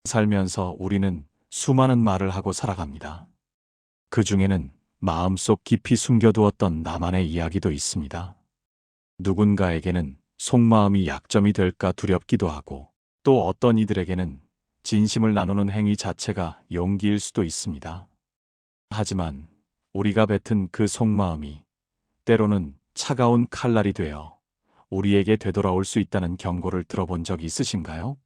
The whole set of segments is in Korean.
살면서 우리는 수많은 말을 하고 살아갑니다. 그 중에는 마음속 깊이 숨겨두었던 나만의 이야기도 있습니다. 누군가에게는 속마음이 약점이 될까 두렵기도 하고, 또 어떤 이들에게는 진심을 나누는 행위 자체가 용기일 수도 있습니다. 하지만 우리가 뱉은 그 속마음이 때로는 차가운 칼날이 되어 우리에게 되돌아올 수 있다는 경고를 들어본 적 있으신가요?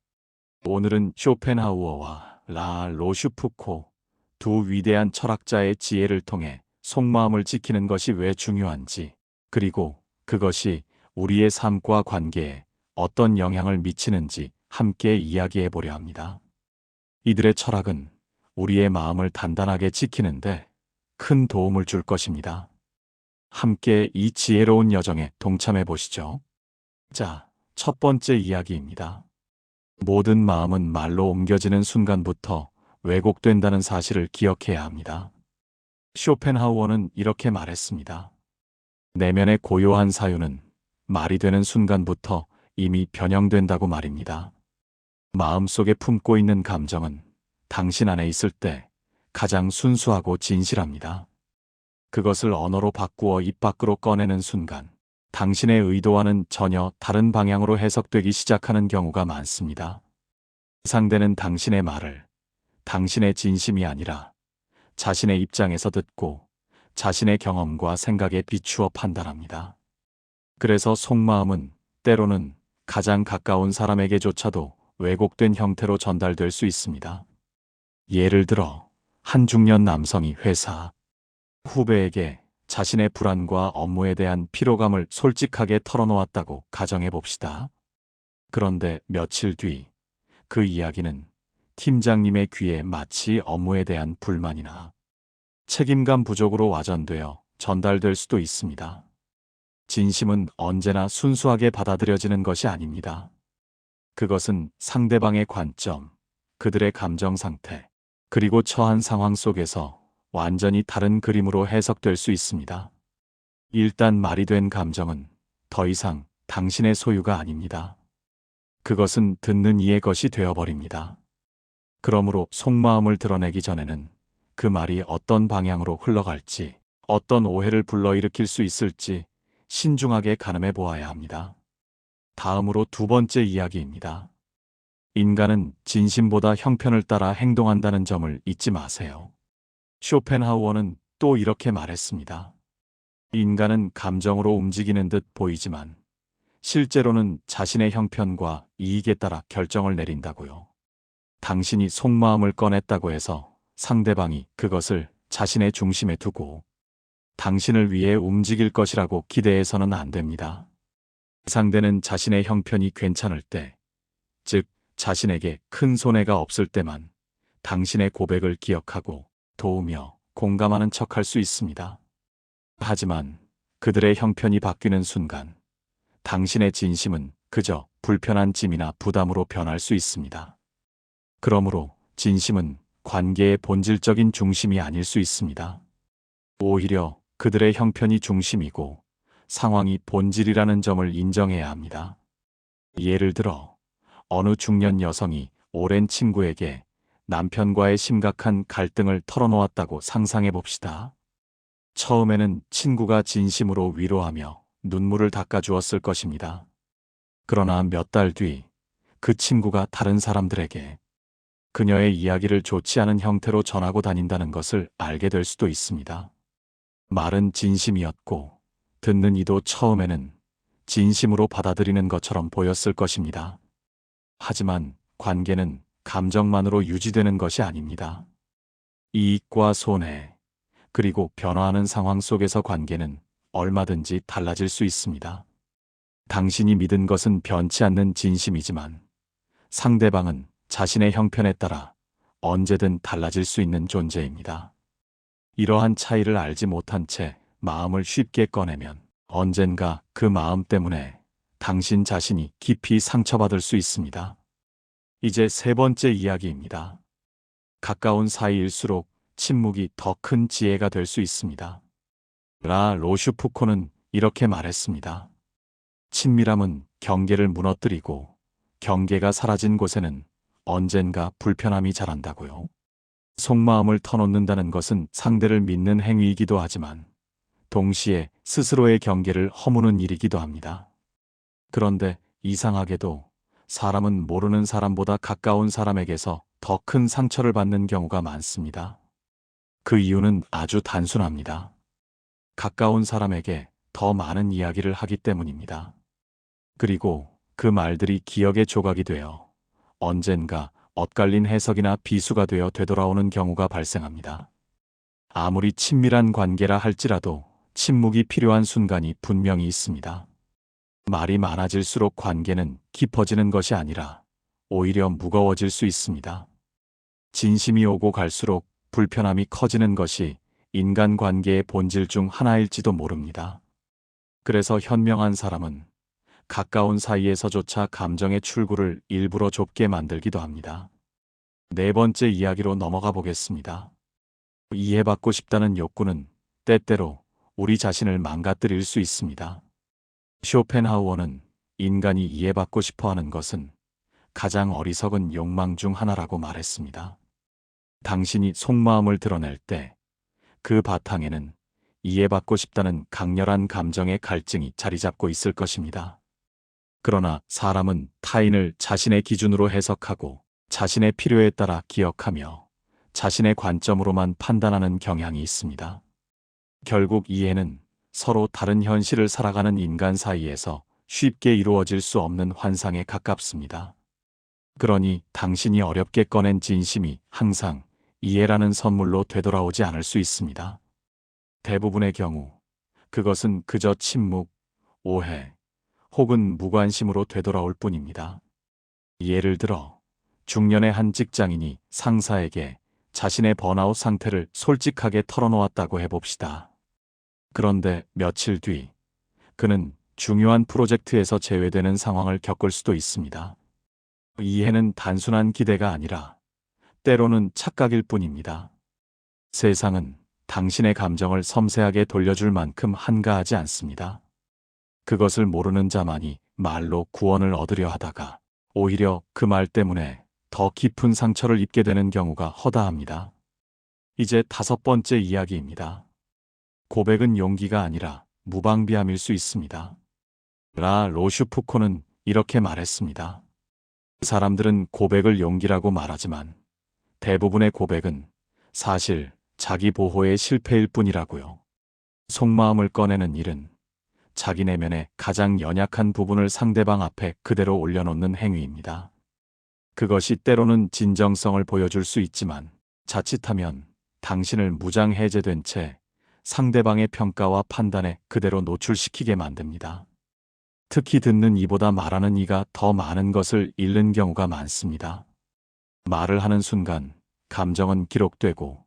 오늘은 쇼펜하우어와 라 로슈푸코 두 위대한 철학자의 지혜를 통해 속마음을 지키는 것이 왜 중요한지, 그리고 그것이 우리의 삶과 관계에 어떤 영향을 미치는지 함께 이야기해 보려 합니다. 이들의 철학은 우리의 마음을 단단하게 지키는데 큰 도움을 줄 것입니다. 함께 이 지혜로운 여정에 동참해 보시죠. 자, 첫 번째 이야기입니다. 모든 마음은 말로 옮겨지는 순간부터 왜곡된다는 사실을 기억해야 합니다. 쇼펜하우어는 이렇게 말했습니다. 내면의 고요한 사유는 말이 되는 순간부터 이미 변형된다고 말입니다. 마음속에 품고 있는 감정은 당신 안에 있을 때 가장 순수하고 진실합니다. 그것을 언어로 바꾸어 입 밖으로 꺼내는 순간, 당신의 의도와는 전혀 다른 방향으로 해석되기 시작하는 경우가 많습니다. 상대는 당신의 말을 당신의 진심이 아니라 자신의 입장에서 듣고 자신의 경험과 생각에 비추어 판단합니다. 그래서 속마음은 때로는 가장 가까운 사람에게조차도 왜곡된 형태로 전달될 수 있습니다. 예를 들어 한 중년 남성이 회사 후배에게 자신의 불안과 업무에 대한 피로감을 솔직하게 털어놓았다고 가정해 봅시다. 그런데 며칠 뒤 그 이야기는 팀장님의 귀에 마치 업무에 대한 불만이나 책임감 부족으로 와전되어 전달될 수도 있습니다. 진심은 언제나 순수하게 받아들여지는 것이 아닙니다. 그것은 상대방의 관점, 그들의 감정 상태, 그리고 처한 상황 속에서 완전히 다른 그림으로 해석될 수 있습니다. 일단 말이 된 감정은 더 이상 당신의 소유가 아닙니다. 그것은 듣는 이의 것이 되어버립니다. 그러므로 속마음을 드러내기 전에는 그 말이 어떤 방향으로 흘러갈지, 어떤 오해를 불러일으킬 수 있을지 신중하게 가늠해 보아야 합니다. 다음으로 두 번째 이야기입니다. 인간은 진심보다 형편을 따라 행동한다는 점을 잊지 마세요. 쇼펜하우어는 또 이렇게 말했습니다. 인간은 감정으로 움직이는 듯 보이지만 실제로는 자신의 형편과 이익에 따라 결정을 내린다고요. 당신이 속마음을 꺼냈다고 해서 상대방이 그것을 자신의 중심에 두고 당신을 위해 움직일 것이라고 기대해서는 안 됩니다. 상대는 자신의 형편이 괜찮을 때, 즉 자신에게 큰 손해가 없을 때만 당신의 고백을 기억하고 도우며 공감하는 척할 수 있습니다. 하지만 그들의 형편이 바뀌는 순간 당신의 진심은 그저 불편한 짐이나 부담으로 변할 수 있습니다. 그러므로 진심은 관계의 본질적인 중심이 아닐 수 있습니다. 오히려 그들의 형편이 중심이고 상황이 본질이라는 점을 인정해야 합니다. 예를 들어 어느 중년 여성이 오랜 친구에게 남편과의 심각한 갈등을 털어놓았다고 상상해 봅시다. 처음에는 친구가 진심으로 위로하며 눈물을 닦아주었을 것입니다. 그러나 몇 달 뒤 그 친구가 다른 사람들에게 그녀의 이야기를 좋지 않은 형태로 전하고 다닌다는 것을 알게 될 수도 있습니다. 말은 진심이었고 듣는 이도 처음에는 진심으로 받아들이는 것처럼 보였을 것입니다. 하지만 관계는 감정만으로 유지되는 것이 아닙니다. 이익과 손해, 그리고 변화하는 상황 속에서 관계는 얼마든지 달라질 수 있습니다. 당신이 믿은 것은 변치 않는 진심이지만 상대방은 자신의 형편에 따라 언제든 달라질 수 있는 존재입니다. 이러한 차이를 알지 못한 채 마음을 쉽게 꺼내면 언젠가 그 마음 때문에 당신 자신이 깊이 상처받을 수 있습니다. 이제 세 번째 이야기입니다. 가까운 사이일수록 침묵이 더 큰 지혜가 될 수 있습니다. 라 로슈푸코는 이렇게 말했습니다. 친밀함은 경계를 무너뜨리고 경계가 사라진 곳에는 언젠가 불편함이 자란다고요. 속마음을 터놓는다는 것은 상대를 믿는 행위이기도 하지만 동시에 스스로의 경계를 허무는 일이기도 합니다. 그런데 이상하게도 사람은 모르는 사람보다 가까운 사람에게서 더 큰 상처를 받는 경우가 많습니다. 그 이유는 아주 단순합니다. 가까운 사람에게 더 많은 이야기를 하기 때문입니다. 그리고 그 말들이 기억의 조각이 되어 언젠가 엇갈린 해석이나 비수가 되어 되돌아오는 경우가 발생합니다. 아무리 친밀한 관계라 할지라도 침묵이 필요한 순간이 분명히 있습니다. 말이 많아질수록 관계는 깊어지는 것이 아니라 오히려 무거워질 수 있습니다. 진심이 오고 갈수록 불편함이 커지는 것이 인간관계의 본질 중 하나일지도 모릅니다. 그래서 현명한 사람은 가까운 사이에서조차 감정의 출구를 일부러 좁게 만들기도 합니다. 네 번째 이야기로 넘어가 보겠습니다. 이해받고 싶다는 욕구는 때때로 우리 자신을 망가뜨릴 수 있습니다. 쇼펜하우어는 인간이 이해받고 싶어 하는 것은 가장 어리석은 욕망 중 하나라고 말했습니다. 당신이 속마음을 드러낼 때 그 바탕에는 이해받고 싶다는 강렬한 감정의 갈증이 자리 잡고 있을 것입니다. 그러나 사람은 타인을 자신의 기준으로 해석하고 자신의 필요에 따라 기억하며 자신의 관점으로만 판단하는 경향이 있습니다. 결국 이해는 서로 다른 현실을 살아가는 인간 사이에서 쉽게 이루어질 수 없는 환상에 가깝습니다. 그러니 당신이 어렵게 꺼낸 진심이 항상 이해라는 선물로 되돌아오지 않을 수 있습니다. 대부분의 경우 그것은 그저 침묵, 오해, 혹은 무관심으로 되돌아올 뿐입니다. 예를 들어 중년의 한 직장인이 상사에게 자신의 번아웃 상태를 솔직하게 털어놓았다고 해봅시다. 그런데 며칠 뒤 그는 중요한 프로젝트에서 제외되는 상황을 겪을 수도 있습니다. 이해는 단순한 기대가 아니라 때로는 착각일 뿐입니다. 세상은 당신의 감정을 섬세하게 돌려줄 만큼 한가하지 않습니다. 그것을 모르는 자만이 말로 구원을 얻으려 하다가 오히려 그 말 때문에 더 깊은 상처를 입게 되는 경우가 허다합니다. 이제 다섯 번째 이야기입니다. 고백은 용기가 아니라 무방비함일 수 있습니다. 라 로슈푸코는 이렇게 말했습니다. 사람들은 고백을 용기라고 말하지만 대부분의 고백은 사실 자기 보호의 실패일 뿐이라고요. 속마음을 꺼내는 일은 자기 내면의 가장 연약한 부분을 상대방 앞에 그대로 올려놓는 행위입니다. 그것이 때로는 진정성을 보여줄 수 있지만 자칫하면 당신을 무장해제된 채 상대방의 평가와 판단에 그대로 노출시키게 만듭니다. 특히 듣는 이보다 말하는 이가 더 많은 것을 잃는 경우가 많습니다. 말을 하는 순간 감정은 기록되고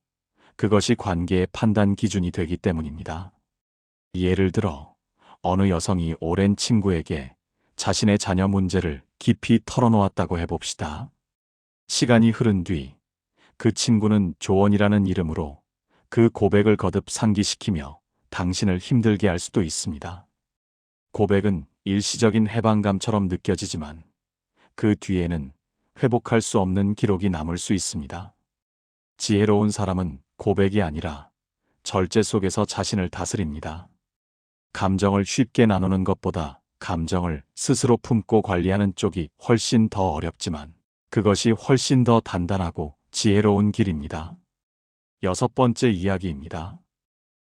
그것이 관계의 판단 기준이 되기 때문입니다. 예를 들어 어느 여성이 오랜 친구에게 자신의 자녀 문제를 깊이 털어놓았다고 해봅시다. 시간이 흐른 뒤 그 친구는 조언이라는 이름으로 그 고백을 거듭 상기시키며 당신을 힘들게 할 수도 있습니다. 고백은 일시적인 해방감처럼 느껴지지만 그 뒤에는 회복할 수 없는 기록이 남을 수 있습니다. 지혜로운 사람은 고백이 아니라 절제 속에서 자신을 다스립니다. 감정을 쉽게 나누는 것보다 감정을 스스로 품고 관리하는 쪽이 훨씬 더 어렵지만 그것이 훨씬 더 단단하고 지혜로운 길입니다. 여섯 번째 이야기입니다.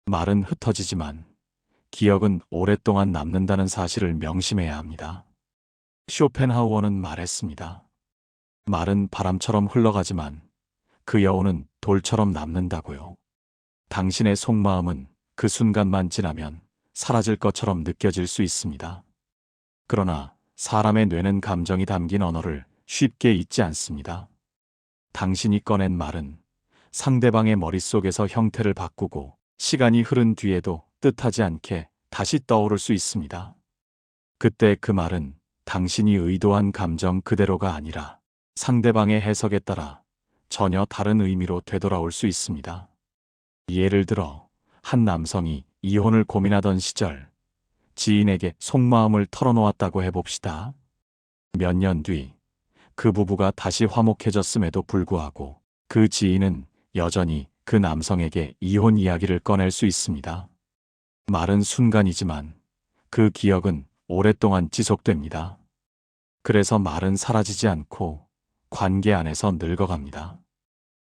말은 흩어지지만 기억은 오랫동안 남는다는 사실을 명심해야 합니다. 쇼펜하우어는 말했습니다. 말은 바람처럼 흘러가지만 그 여운은 돌처럼 남는다고요. 당신의 속마음은 그 순간만 지나면 사라질 것처럼 느껴질 수 있습니다. 그러나 사람의 뇌는 감정이 담긴 언어를 쉽게 잊지 않습니다. 당신이 꺼낸 말은 상대방의 머릿속에서 형태를 바꾸고 시간이 흐른 뒤에도 뜻하지 않게 다시 떠오를 수 있습니다. 그때 그 말은 당신이 의도한 감정 그대로가 아니라 상대방의 해석에 따라 전혀 다른 의미로 되돌아올 수 있습니다. 예를 들어 한 남성이 이혼을 고민하던 시절 지인에게 속마음을 털어놓았다고 해봅시다. 몇 년 뒤 그 부부가 다시 화목해졌음에도 불구하고 그 지인은 여전히 그 남성에게 이혼 이야기를 꺼낼 수 있습니다. 말은 순간이지만 그 기억은 오랫동안 지속됩니다. 그래서 말은 사라지지 않고 관계 안에서 늙어갑니다.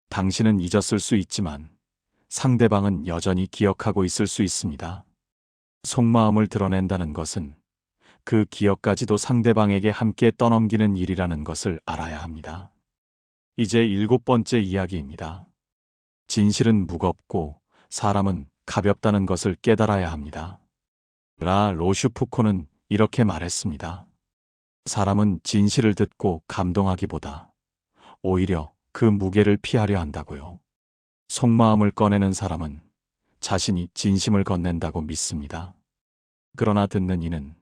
당신은 잊었을 수 있지만 상대방은 여전히 기억하고 있을 수 있습니다. 속마음을 드러낸다는 것은 그 기억까지도 상대방에게 함께 떠넘기는 일이라는 것을 알아야 합니다. 이제 7번째 이야기입니다. 진실은 무겁고 사람은 가볍다는 것을 깨달아야 합니다. 라 로슈푸코는 이렇게 말했습니다. 사람은 진실을 듣고 감동하기보다 오히려 그 무게를 피하려 한다고요. 속마음을 꺼내는 사람은 자신이 진심을 건넨다고 믿습니다. 그러나 듣는 이는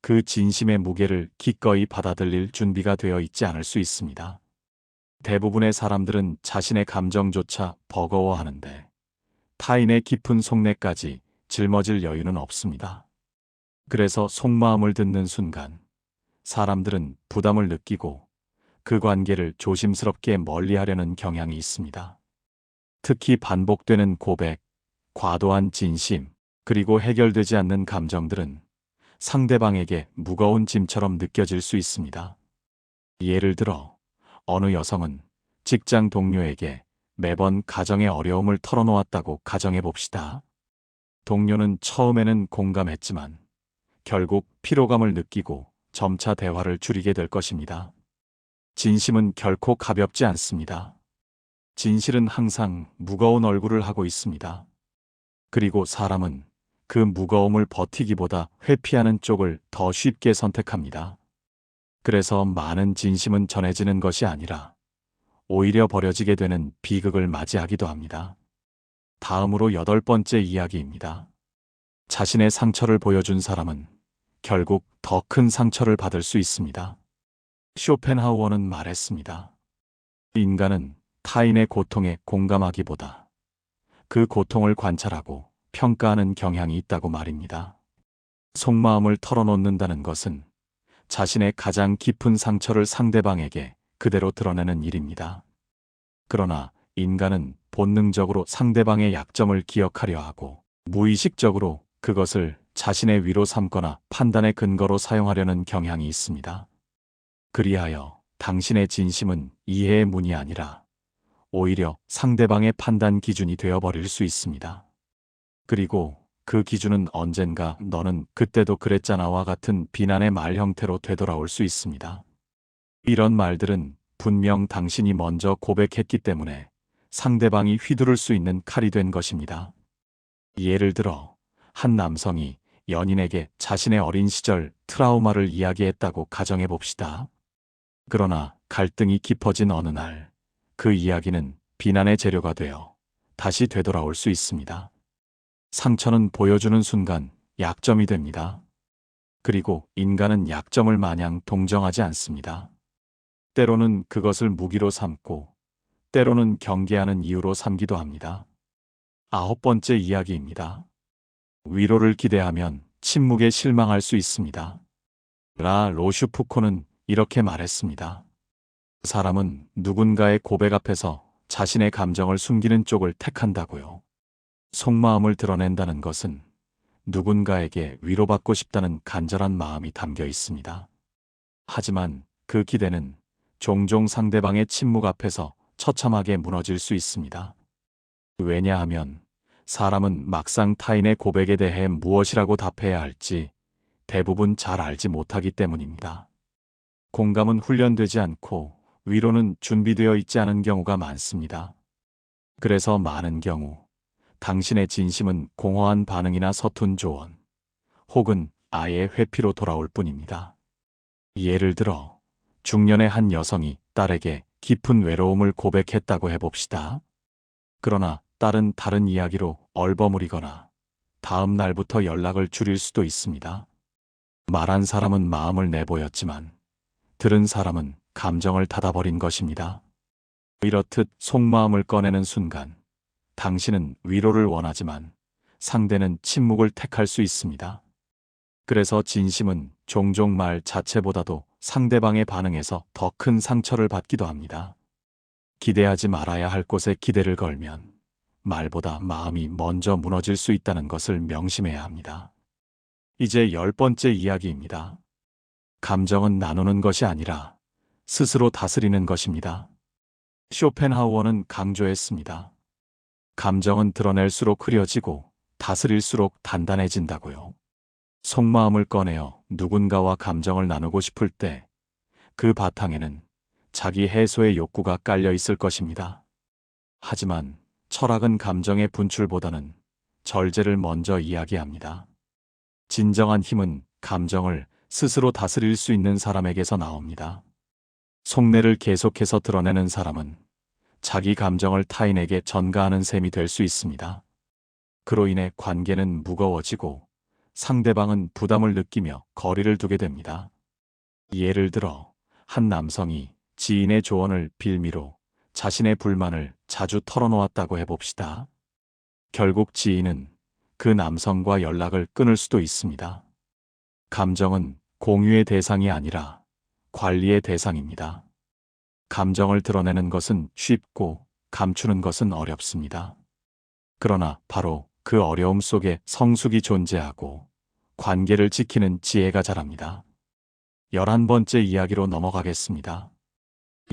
그 진심의 무게를 기꺼이 받아들일 준비가 되어 있지 않을 수 있습니다. 대부분의 사람들은 자신의 감정조차 버거워하는데 타인의 깊은 속내까지 짊어질 여유는 없습니다. 그래서 속마음을 듣는 순간 사람들은 부담을 느끼고 그 관계를 조심스럽게 멀리하려는 경향이 있습니다. 특히 반복되는 고백, 과도한 진심, 그리고 해결되지 않는 감정들은 상대방에게 무거운 짐처럼 느껴질 수 있습니다. 예를 들어 어느 여성은 직장 동료에게 매번 가정의 어려움을 털어놓았다고 가정해 봅시다. 동료는 처음에는 공감했지만 결국 피로감을 느끼고 점차 대화를 줄이게 될 것입니다. 진심은 결코 가볍지 않습니다. 진실은 항상 무거운 얼굴을 하고 있습니다. 그리고 사람은 그 무거움을 버티기보다 회피하는 쪽을 더 쉽게 선택합니다. 그래서 많은 진심은 전해지는 것이 아니라 오히려 버려지게 되는 비극을 맞이하기도 합니다. 다음으로 8번째 이야기입니다. 자신의 상처를 보여준 사람은 결국 더 큰 상처를 받을 수 있습니다. 쇼펜하우어는 말했습니다. 인간은 타인의 고통에 공감하기보다 그 고통을 관찰하고 평가하는 경향이 있다고 말입니다. 속마음을 털어놓는다는 것은 자신의 가장 깊은 상처를 상대방에게 그대로 드러내는 일입니다. 그러나 인간은 본능적으로 상대방의 약점을 기억하려 하고 무의식적으로 그것을 자신의 위로 삼거나 판단의 근거로 사용하려는 경향이 있습니다. 그리하여 당신의 진심은 이해의 문이 아니라 오히려 상대방의 판단 기준이 되어버릴 수 있습니다. 그리고 그 기준은 언젠가 너는 그때도 그랬잖아와 같은 비난의 말 형태로 되돌아올 수 있습니다. 이런 말들은 분명 당신이 먼저 고백했기 때문에 상대방이 휘두를 수 있는 칼이 된 것입니다. 예를 들어 한 남성이 연인에게 자신의 어린 시절 트라우마를 이야기했다고 가정해 봅시다. 그러나 갈등이 깊어진 어느 날 그 이야기는 비난의 재료가 되어 다시 되돌아올 수 있습니다. 상처는 보여주는 순간 약점이 됩니다. 그리고 인간은 약점을 마냥 동정하지 않습니다. 때로는 그것을 무기로 삼고 때로는 경계하는 이유로 삼기도 합니다. 9번째 이야기입니다. 위로를 기대하면 침묵에 실망할 수 있습니다. 라 로슈푸코는 이렇게 말했습니다. 사람은 누군가의 고백 앞에서 자신의 감정을 숨기는 쪽을 택한다고요. 속마음을 드러낸다는 것은 누군가에게 위로받고 싶다는 간절한 마음이 담겨 있습니다. 하지만 그 기대는 종종 상대방의 침묵 앞에서 처참하게 무너질 수 있습니다. 왜냐하면 사람은 막상 타인의 고백에 대해 무엇이라고 답해야 할지 대부분 잘 알지 못하기 때문입니다. 공감은 훈련되지 않고 위로는 준비되어 있지 않은 경우가 많습니다. 그래서 많은 경우 당신의 진심은 공허한 반응이나 서툰 조언, 혹은 아예 회피로 돌아올 뿐입니다. 예를 들어 중년의 한 여성이 딸에게 깊은 외로움을 고백했다고 해봅시다. 그러나 딸은 다른 이야기로 얼버무리거나 다음 날부터 연락을 줄일 수도 있습니다. 말한 사람은 마음을 내보였지만 들은 사람은 감정을 닫아버린 것입니다. 이렇듯 속마음을 꺼내는 순간 당신은 위로를 원하지만 상대는 침묵을 택할 수 있습니다. 그래서 진심은 종종 말 자체보다도 상대방의 반응에서 더 큰 상처를 받기도 합니다. 기대하지 말아야 할 곳에 기대를 걸면 말보다 마음이 먼저 무너질 수 있다는 것을 명심해야 합니다. 이제 10번째 이야기입니다. 감정은 나누는 것이 아니라 스스로 다스리는 것입니다. 쇼펜하우어는 강조했습니다. 감정은 드러낼수록 흐려지고 다스릴수록 단단해진다고요. 속마음을 꺼내어 누군가와 감정을 나누고 싶을 때 그 바탕에는 자기 해소의 욕구가 깔려 있을 것입니다. 하지만 철학은 감정의 분출보다는 절제를 먼저 이야기합니다. 진정한 힘은 감정을 스스로 다스릴 수 있는 사람에게서 나옵니다. 속내를 계속해서 드러내는 사람은 자기 감정을 타인에게 전가하는 셈이 될 수 있습니다. 그로 인해 관계는 무거워지고 상대방은 부담을 느끼며 거리를 두게 됩니다. 예를 들어 한 남성이 지인의 조언을 빌미로 자신의 불만을 자주 털어놓았다고 해봅시다. 결국 지인은 그 남성과 연락을 끊을 수도 있습니다. 감정은 공유의 대상이 아니라 관리의 대상입니다. 감정을 드러내는 것은 쉽고 감추는 것은 어렵습니다. 그러나 바로 그 어려움 속에 성숙이 존재하고 관계를 지키는 지혜가 자랍니다. 11번째 이야기로 넘어가겠습니다.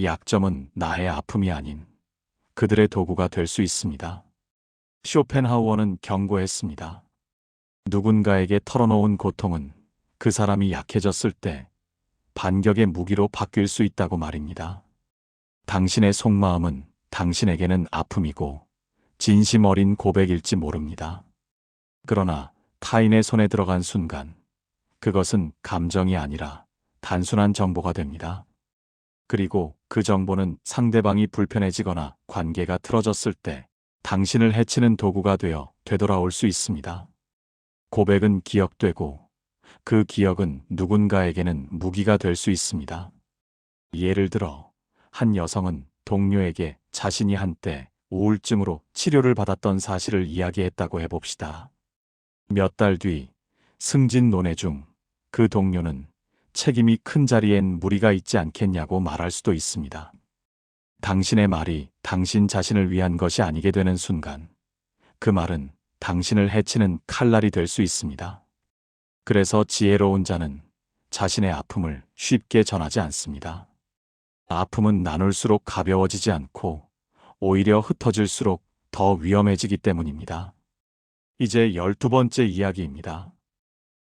약점은 나의 아픔이 아닌 그들의 도구가 될 수 있습니다. 쇼펜하우어는 경고했습니다. 누군가에게 털어놓은 고통은 그 사람이 약해졌을 때 반격의 무기로 바뀔 수 있다고 말입니다. 당신의 속마음은 당신에게는 아픔이고 진심 어린 고백일지 모릅니다. 그러나 타인의 손에 들어간 순간 그것은 감정이 아니라 단순한 정보가 됩니다. 그리고 그 정보는 상대방이 불편해지거나 관계가 틀어졌을 때 당신을 해치는 도구가 되어 되돌아올 수 있습니다. 고백은 기억되고 그 기억은 누군가에게는 무기가 될 수 있습니다. 예를 들어 한 여성은 동료에게 자신이 한때 우울증으로 치료를 받았던 사실을 이야기했다고 해봅시다. 몇 달 뒤 승진 논의 중 그 동료는 책임이 큰 자리엔 무리가 있지 않겠냐고 말할 수도 있습니다. 당신의 말이 당신 자신을 위한 것이 아니게 되는 순간 그 말은 당신을 해치는 칼날이 될 수 있습니다. 그래서 지혜로운 자는 자신의 아픔을 쉽게 전하지 않습니다. 아픔은 나눌수록 가벼워지지 않고 오히려 흩어질수록 더 위험해지기 때문입니다. 이제 12번째 이야기입니다.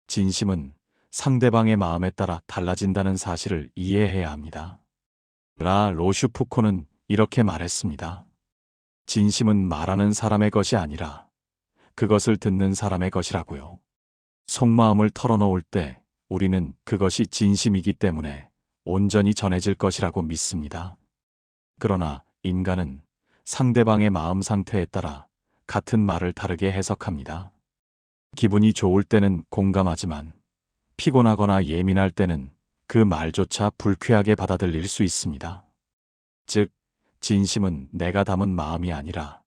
진심은 상대방의 마음에 따라 달라진다는 사실을 이해해야 합니다. 라 로슈푸코는 이렇게 말했습니다. 진심은 말하는 사람의 것이 아니라 그것을 듣는 사람의 것이라고요. 속마음을 털어놓을 때 우리는 그것이 진심이기 때문에 온전히 전해질 것이라고 믿습니다. 그러나 인간은 상대방의 마음 상태에 따라 같은 말을 다르게 해석합니다. 기분이 좋을 때는 공감하지만 피곤하거나 예민할 때는 그 말조차 불쾌하게 받아들일 수 있습니다. 즉, 진심은 내가 담은 마음이 아니라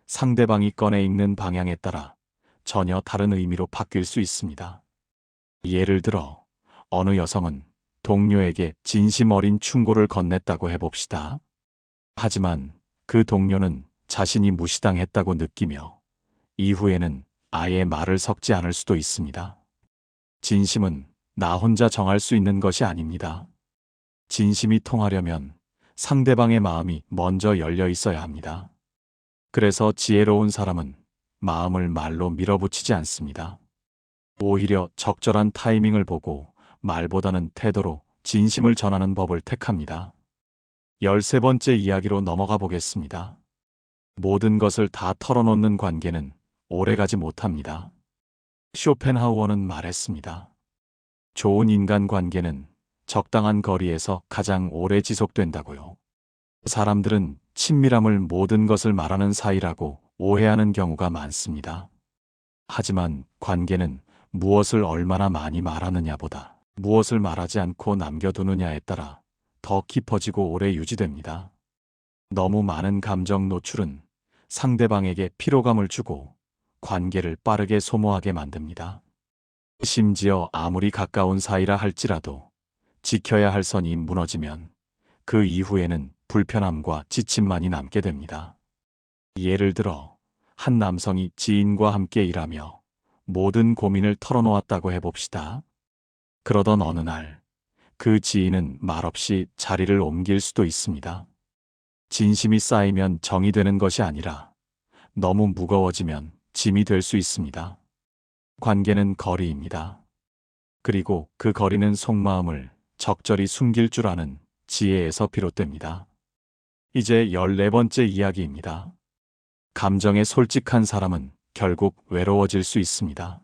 상대방이 꺼내 읽는 방향에 따라 전혀 다른 의미로 바뀔 수 있습니다. 예를 들어 어느 여성은 동료에게 진심 어린 충고를 건넸다고 해봅시다. 하지만 그 동료는 자신이 무시당했다고 느끼며 이후에는 아예 말을 섞지 않을 수도 있습니다. 진심은 나 혼자 정할 수 있는 것이 아닙니다. 진심이 통하려면 상대방의 마음이 먼저 열려 있어야 합니다. 그래서 지혜로운 사람은 마음을 말로 밀어붙이지 않습니다. 오히려 적절한 타이밍을 보고 말보다는 태도로 진심을 전하는 법을 택합니다. 13번째 이야기로 넘어가 보겠습니다. 모든 것을 다 털어놓는 관계는 오래가지 못합니다. 쇼펜하우어는 말했습니다. 좋은 인간관계는 적당한 거리에서 가장 오래 지속된다고요. 사람들은 친밀함을 모든 것을 말하는 사이라고 오해하는 경우가 많습니다. 하지만 관계는 무엇을 얼마나 많이 말하느냐보다 무엇을 말하지 않고 남겨두느냐에 따라 더 깊어지고 오래 유지됩니다. 너무 많은 감정 노출은 상대방에게 피로감을 주고 관계를 빠르게 소모하게 만듭니다. 심지어 아무리 가까운 사이라 할지라도 지켜야 할 선이 무너지면 그 이후에는 불편함과 지침만이 남게 됩니다. 예를 들어 한 남성이 지인과 함께 일하며 모든 고민을 털어놓았다고 해봅시다. 그러던 어느 날 그 지인은 말없이 자리를 옮길 수도 있습니다. 진심이 쌓이면 정이 되는 것이 아니라 너무 무거워지면 짐이 될 수 있습니다. 관계는 거리입니다. 그리고 그 거리는 속마음을 적절히 숨길 줄 아는 지혜에서 비롯됩니다. 이제 14번째 이야기입니다. 감정에 솔직한 사람은 결국 외로워질 수 있습니다.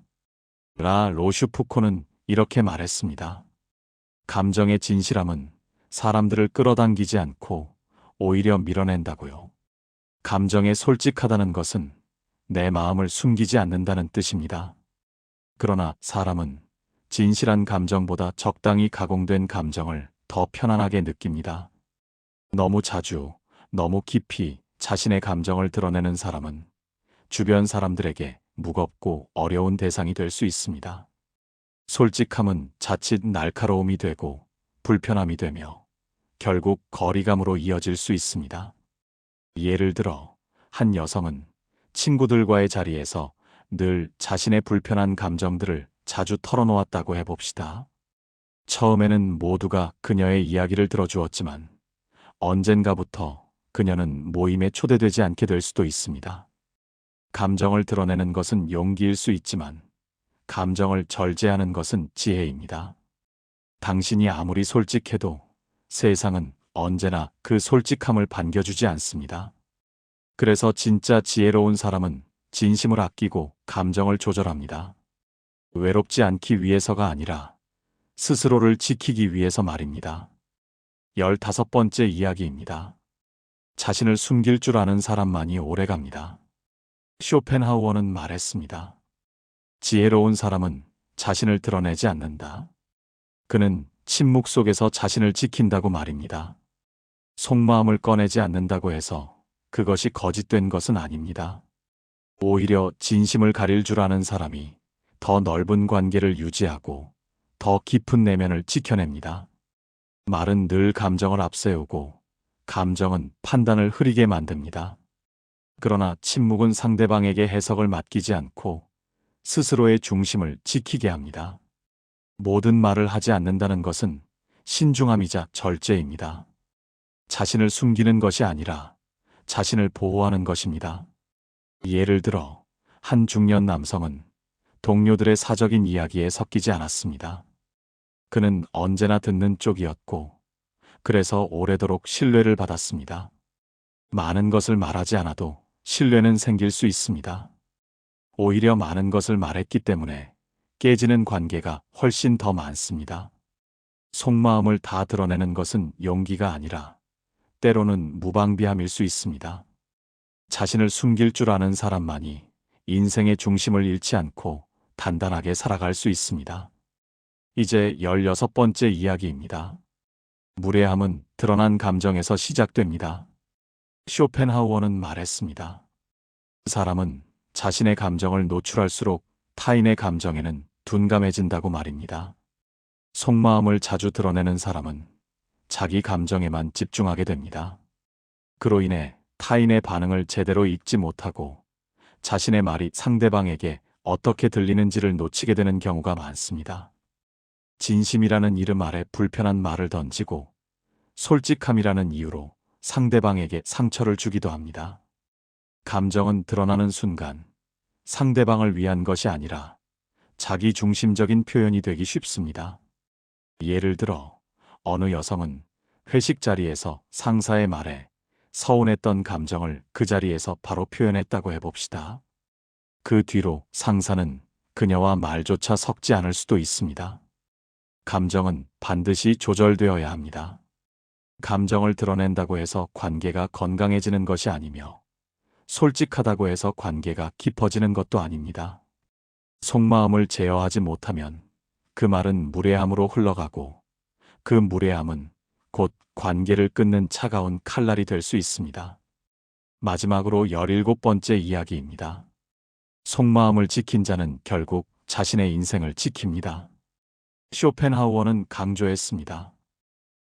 라 로슈푸코는 이렇게 말했습니다. 감정의 진실함은 사람들을 끌어당기지 않고 오히려 밀어낸다고요. 감정에 솔직하다는 것은 내 마음을 숨기지 않는다는 뜻입니다. 그러나 사람은 진실한 감정보다 적당히 가공된 감정을 더 편안하게 느낍니다. 너무 자주, 너무 깊이 자신의 감정을 드러내는 사람은 주변 사람들에게 무겁고 어려운 대상이 될 수 있습니다. 솔직함은 자칫 날카로움이 되고 불편함이 되며 결국 거리감으로 이어질 수 있습니다. 예를 들어 한 여성은 친구들과의 자리에서 늘 자신의 불편한 감정들을 자주 털어놓았다고 해봅시다. 처음에는 모두가 그녀의 이야기를 들어주었지만 언젠가부터 그녀는 모임에 초대되지 않게 될 수도 있습니다. 감정을 드러내는 것은 용기일 수 있지만 감정을 절제하는 것은 지혜입니다. 당신이 아무리 솔직해도 세상은 언제나 그 솔직함을 반겨주지 않습니다. 그래서 진짜 지혜로운 사람은 진심을 아끼고 감정을 조절합니다. 외롭지 않기 위해서가 아니라 스스로를 지키기 위해서 말입니다. 15번째 이야기입니다. 자신을 숨길 줄 아는 사람만이 오래갑니다. 쇼펜하우어는 말했습니다. 지혜로운 사람은 자신을 드러내지 않는다. 그는 침묵 속에서 자신을 지킨다고 말입니다. 속마음을 꺼내지 않는다고 해서 그것이 거짓된 것은 아닙니다. 오히려 진심을 가릴 줄 아는 사람이 더 넓은 관계를 유지하고 더 깊은 내면을 지켜냅니다. 말은 늘 감정을 앞세우고 감정은 판단을 흐리게 만듭니다. 그러나 침묵은 상대방에게 해석을 맡기지 않고 스스로의 중심을 지키게 합니다. 모든 말을 하지 않는다는 것은 신중함이자 절제입니다. 자신을 숨기는 것이 아니라 자신을 보호하는 것입니다. 예를 들어 한 중년 남성은 동료들의 사적인 이야기에 섞이지 않았습니다. 그는 언제나 듣는 쪽이었고 그래서 오래도록 신뢰를 받았습니다. 많은 것을 말하지 않아도 신뢰는 생길 수 있습니다. 오히려 많은 것을 말했기 때문에 깨지는 관계가 훨씬 더 많습니다. 속마음을 다 드러내는 것은 용기가 아니라 때로는 무방비함일 수 있습니다. 자신을 숨길 줄 아는 사람만이 인생의 중심을 잃지 않고 단단하게 살아갈 수 있습니다. 이제 16번째 이야기입니다. 무례함은 드러난 감정에서 시작됩니다. 쇼펜하우어는 말했습니다. 사람은 자신의 감정을 노출할수록 타인의 감정에는 둔감해진다고 말입니다. 속마음을 자주 드러내는 사람은 자기 감정에만 집중하게 됩니다. 그로 인해 타인의 반응을 제대로 읽지 못하고 자신의 말이 상대방에게 어떻게 들리는지를 놓치게 되는 경우가 많습니다. 진심이라는 이름 아래 불편한 말을 던지고 솔직함이라는 이유로 상대방에게 상처를 주기도 합니다. 감정은 드러나는 순간 상대방을 위한 것이 아니라 자기 중심적인 표현이 되기 쉽습니다. 예를 들어 어느 여성은 회식 자리에서 상사의 말에 서운했던 감정을 그 자리에서 바로 표현했다고 해봅시다. 그 뒤로 상사는 그녀와 말조차 섞지 않을 수도 있습니다. 감정은 반드시 조절되어야 합니다. 감정을 드러낸다고 해서 관계가 건강해지는 것이 아니며 솔직하다고 해서 관계가 깊어지는 것도 아닙니다. 속마음을 제어하지 못하면 그 말은 무례함으로 흘러가고 그 무례함은 곧 관계를 끊는 차가운 칼날이 될 수 있습니다. 마지막으로 17번째 이야기입니다. 속마음을 지킨 자는 결국 자신의 인생을 지킵니다. 쇼펜하우어는 강조했습니다.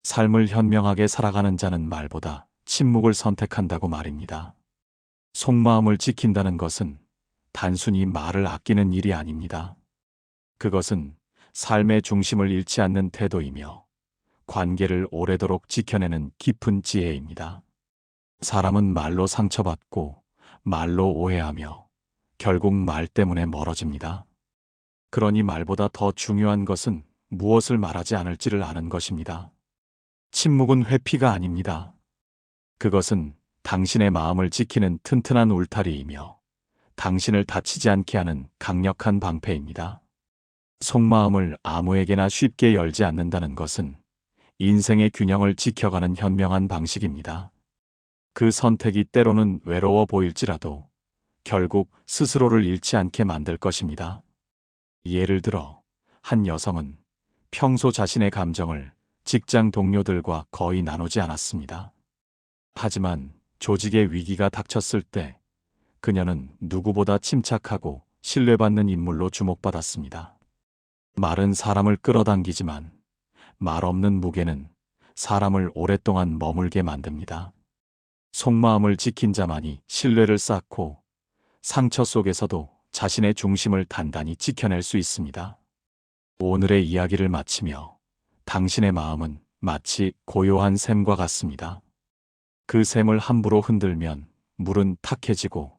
삶을 현명하게 살아가는 자는 말보다 침묵을 선택한다고 말입니다. 속마음을 지킨다는 것은 단순히 말을 아끼는 일이 아닙니다. 그것은 삶의 중심을 잃지 않는 태도이며 관계를 오래도록 지켜내는 깊은 지혜입니다. 사람은 말로 상처받고 말로 오해하며 결국 말 때문에 멀어집니다. 그러니 말보다 더 중요한 것은 무엇을 말하지 않을지를 아는 것입니다. 침묵은 회피가 아닙니다. 그것은 당신의 마음을 지키는 튼튼한 울타리이며 당신을 다치지 않게 하는 강력한 방패입니다. 속마음을 아무에게나 쉽게 열지 않는다는 것은 인생의 균형을 지켜가는 현명한 방식입니다. 그 선택이 때로는 외로워 보일지라도 결국 스스로를 잃지 않게 만들 것입니다. 예를 들어 한 여성은 평소 자신의 감정을 직장 동료들과 거의 나누지 않았습니다. 하지만 조직의 위기가 닥쳤을 때 그녀는 누구보다 침착하고 신뢰받는 인물로 주목받았습니다. 말은 사람을 끌어당기지만 말 없는 무게는 사람을 오랫동안 머물게 만듭니다. 속마음을 지킨 자만이 신뢰를 쌓고 상처 속에서도 자신의 중심을 단단히 지켜낼 수 있습니다. 오늘의 이야기를 마치며 당신의 마음은 마치 고요한 샘과 같습니다. 그 샘을 함부로 흔들면 물은 탁해지고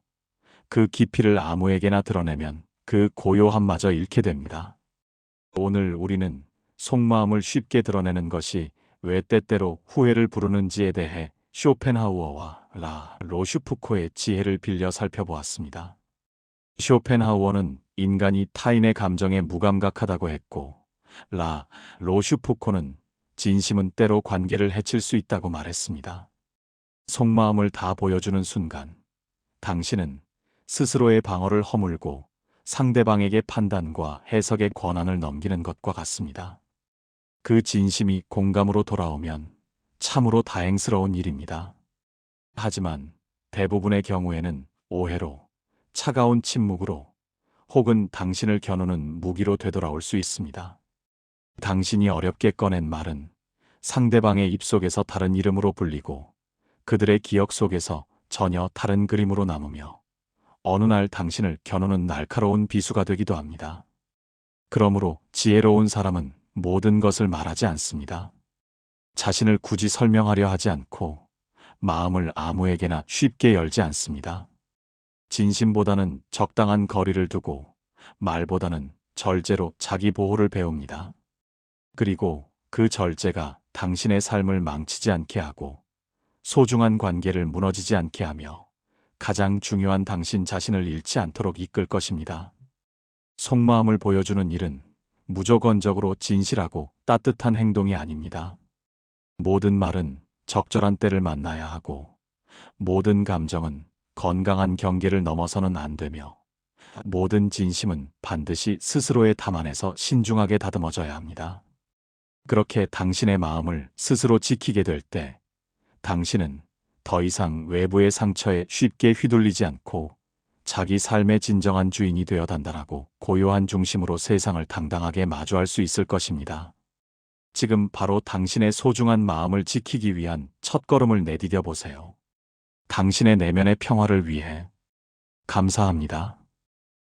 그 깊이를 아무에게나 드러내면 그 고요함마저 잃게 됩니다. 오늘 우리는 속마음을 쉽게 드러내는 것이 왜 때때로 후회를 부르는지에 대해 쇼펜하우어와 로슈푸코의 지혜를 빌려 살펴보았습니다. 쇼펜하우어는 인간이 타인의 감정에 무감각하다고 했고, 로슈푸코는 진심은 때로 관계를 해칠 수 있다고 말했습니다. 속마음을 다 보여주는 순간, 당신은 스스로의 방어를 허물고 상대방에게 판단과 해석의 권한을 넘기는 것과 같습니다. 그 진심이 공감으로 돌아오면 참으로 다행스러운 일입니다. 하지만 대부분의 경우에는 오해로, 차가운 침묵으로, 혹은 당신을 겨누는 무기로 되돌아올 수 있습니다. 당신이 어렵게 꺼낸 말은 상대방의 입속에서 다른 이름으로 불리고 그들의 기억 속에서 전혀 다른 그림으로 남으며 어느 날 당신을 겨누는 날카로운 비수가 되기도 합니다. 그러므로 지혜로운 사람은 모든 것을 말하지 않습니다. 자신을 굳이 설명하려 하지 않고 마음을 아무에게나 쉽게 열지 않습니다. 진심보다는 적당한 거리를 두고 말보다는 절제로 자기 보호를 배웁니다. 그리고 그 절제가 당신의 삶을 망치지 않게 하고 소중한 관계를 무너지지 않게 하며 가장 중요한 당신 자신을 잃지 않도록 이끌 것입니다. 속마음을 보여주는 일은 무조건적으로 진실하고 따뜻한 행동이 아닙니다. 모든 말은 적절한 때를 만나야 하고 모든 감정은 건강한 경계를 넘어서는 안 되며 모든 진심은 반드시 스스로의 담 안에서 신중하게 다듬어져야 합니다. 그렇게 당신의 마음을 스스로 지키게 될 때 당신은 더 이상 외부의 상처에 쉽게 휘둘리지 않고 자기 삶의 진정한 주인이 되어 단단하고 고요한 중심으로 세상을 당당하게 마주할 수 있을 것입니다. 지금 바로 당신의 소중한 마음을 지키기 위한 첫걸음을 내디뎌 보세요. 당신의 내면의 평화를 위해 감사합니다.